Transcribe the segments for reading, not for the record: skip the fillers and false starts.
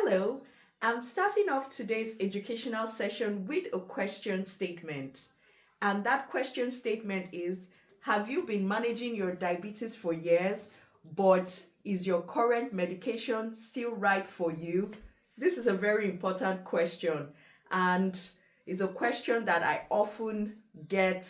Hello, I'm starting off today's educational session with a question statement. And that question statement is: have you been managing your diabetes for years, but is your current medication still right for you? This is a very important question, and it's a question that I often get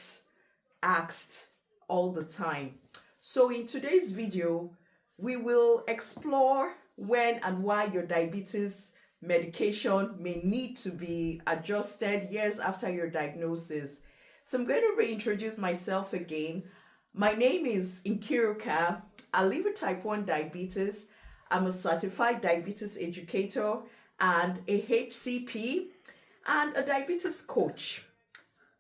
asked all the time. So, in today's video, we will explore when and why your diabetes medication may need to be adjusted years after your diagnosis. So, I'm going to reintroduce myself again. My name is Nkiruka. I live with type 1 diabetes. I'm a certified diabetes educator and a HCP and a diabetes coach.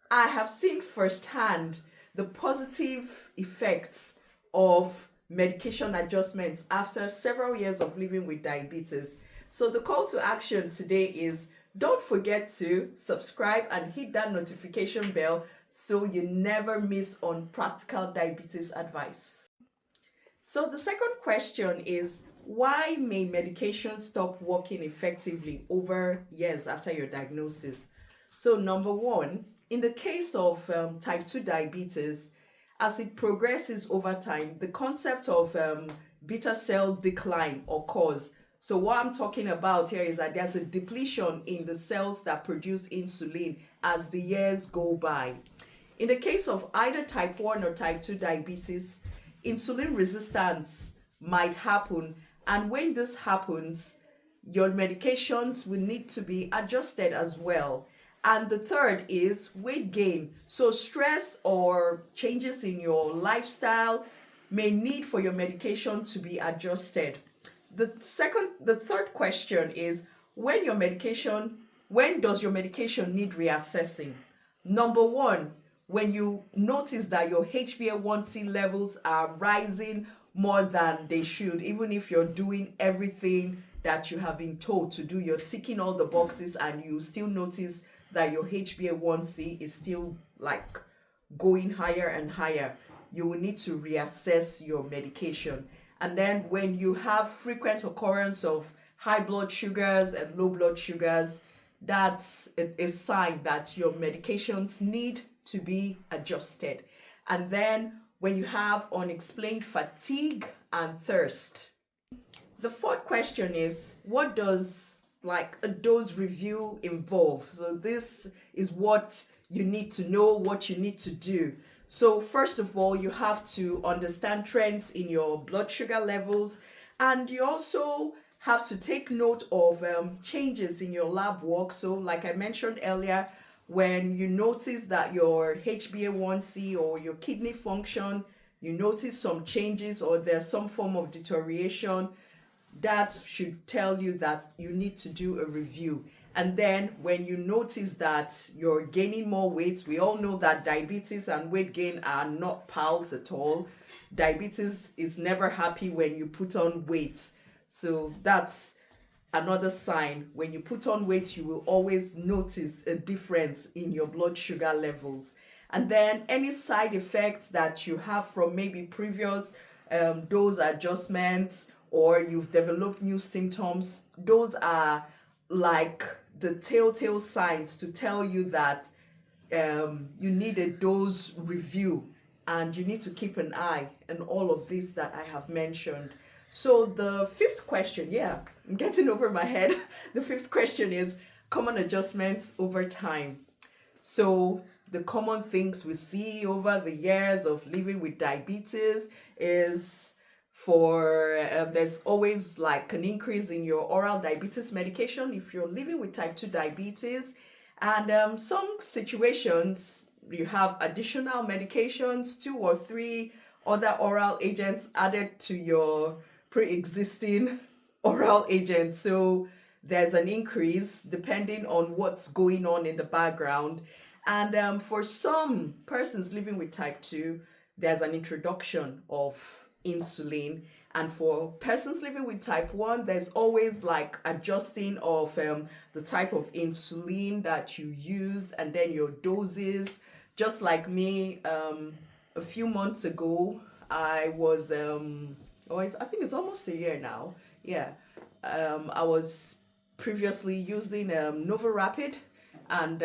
I have seen firsthand the positive effects of medication adjustments after several years of living with diabetes. So the call to action today is: don't forget to subscribe and hit that notification bell so you never miss on practical diabetes advice. So the second question is: why may medication stop working effectively over years after your diagnosis? So number one, in the case of type 2 diabetes, as it progresses over time, the concept of beta cell decline occurs. So what I'm talking about here is that there's a depletion in the cells that produce insulin as the years go by. In the case of either type 1 or type 2 diabetes, insulin resistance might happen, and when this happens, your medications will need to be adjusted as well. And the third is weight gain. So stress or changes in your lifestyle may need for your medication to be adjusted. The third question is: when does your medication need reassessing? Number one, when you notice that your HbA1c levels are rising more than they should, even if you're doing everything that you have been told to do, you're ticking all the boxes, and you still notice that your HbA1c is still like going higher and higher, you will need to reassess your medication. And then when you have frequent occurrence of high blood sugars and low blood sugars, that's a sign that your medications need to be adjusted. And then when you have unexplained fatigue and thirst. The fourth question is: what does like a dose review involve? So this is what you need to know, what you need to do. So first of all, you have to understand trends in your blood sugar levels, and you also have to take note of changes in your lab work. So like I mentioned earlier, when you notice that your HbA1c or your kidney function, you notice some changes or there's some form of deterioration, that should tell you that you need to do a review. And then when you notice that you're gaining more weight, we all know that diabetes and weight gain are not pals at all. Diabetes is never happy when you put on weight. So that's another sign. When you put on weight, you will always notice a difference in your blood sugar levels. And then any side effects that you have from maybe previous dose adjustments, or you've developed new symptoms, those are like the telltale signs to tell you that you need a dose review, and you need to keep an eye on all of this that I have mentioned. So the fifth question, I'm getting over my head. The fifth question is common adjustments over time. So the common things we see over the years of living with diabetes is there's always like an increase in your oral diabetes medication if you're living with type 2 diabetes. And some situations, you have additional medications, 2 or 3 other oral agents added to your pre-existing oral agents. So there's an increase depending on what's going on in the background. And for some persons living with type 2, there's an introduction of insulin. And for persons living with type 1, there's always like adjusting of the type of insulin that you use, and then your doses. Just like me, a few months ago, I was I think it's almost a year now. I was previously using Nova Rapid, and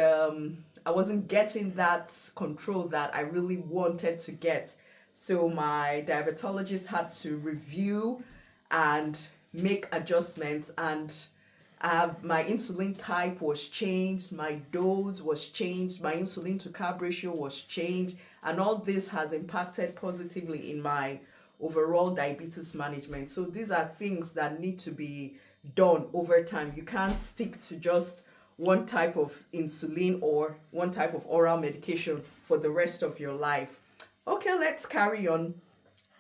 I wasn't getting that control that I really wanted to get. So my diabetologist had to review and make adjustments, and my insulin type was changed, my dose was changed, my insulin to carb ratio was changed, and all this has impacted positively in my overall diabetes management. So these are things that need to be done over time. You can't stick to just one type of insulin or one type of oral medication for the rest of your life. Okay, let's carry on.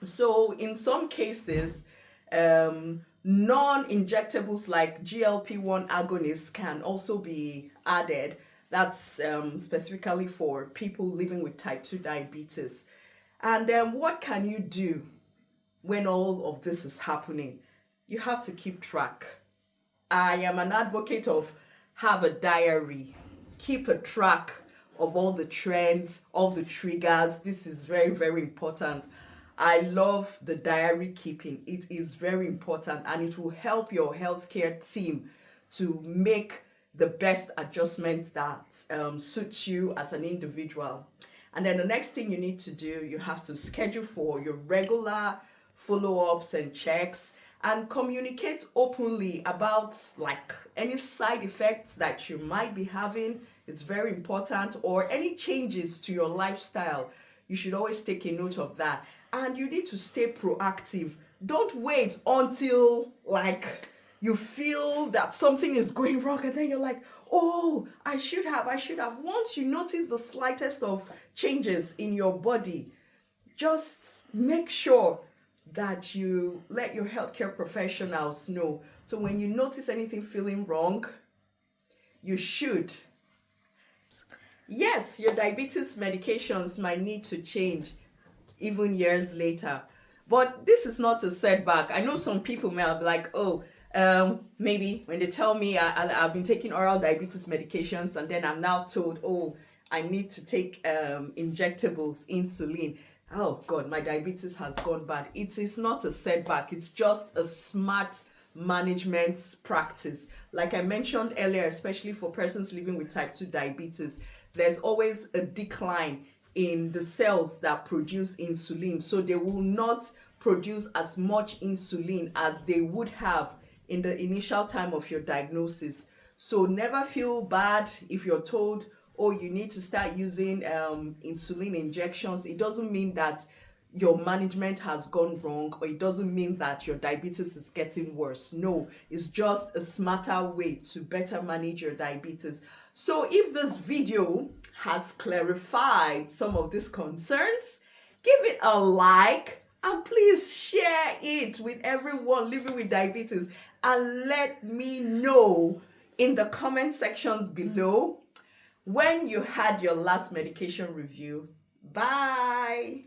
So in some cases, non-injectables like GLP-1 agonists can also be added. That's specifically for people living with type 2 diabetes. And what can you do when all of this is happening? You have to keep track. I am an advocate of have a diary, keep a track of all the trends, all the triggers. This is very, very important. I love the diary keeping. It is very important, and it will help your healthcare team to make the best adjustments that suits you as an individual. And then the next thing you need to do, you have to schedule for your regular follow-ups and checks, and communicate openly about like any side effects that you might be having. It's very important, or any changes to your lifestyle. You should always take a note of that. And you need to stay proactive. Don't wait until like you feel that something is going wrong and then you're like, oh, I should have. Once you notice the slightest of changes in your body, just make sure that you let your healthcare professionals know. So when you notice anything feeling wrong, you should. Yes, your diabetes medications might need to change even years later. But this is not a setback. I know some people may be like, oh, maybe when they tell me I've been taking oral diabetes medications and then I'm now told, oh, I need to take injectables, insulin. Oh God, my diabetes has gone bad. It is not a setback. It's just a smart management practice. Like I mentioned earlier, especially for persons living with type 2 diabetes, there's always a decline in the cells that produce insulin. So they will not produce as much insulin as they would have in the initial time of your diagnosis. So never feel bad if you're told, oh, you need to start using insulin injections. It doesn't mean that your management has gone wrong, or it doesn't mean that your diabetes is getting worse. No, it's just a smarter way to better manage your diabetes. So if this video has clarified some of these concerns, give it a like and please share it with everyone living with diabetes, and let me know in the comment sections below when you had your last medication review. Bye.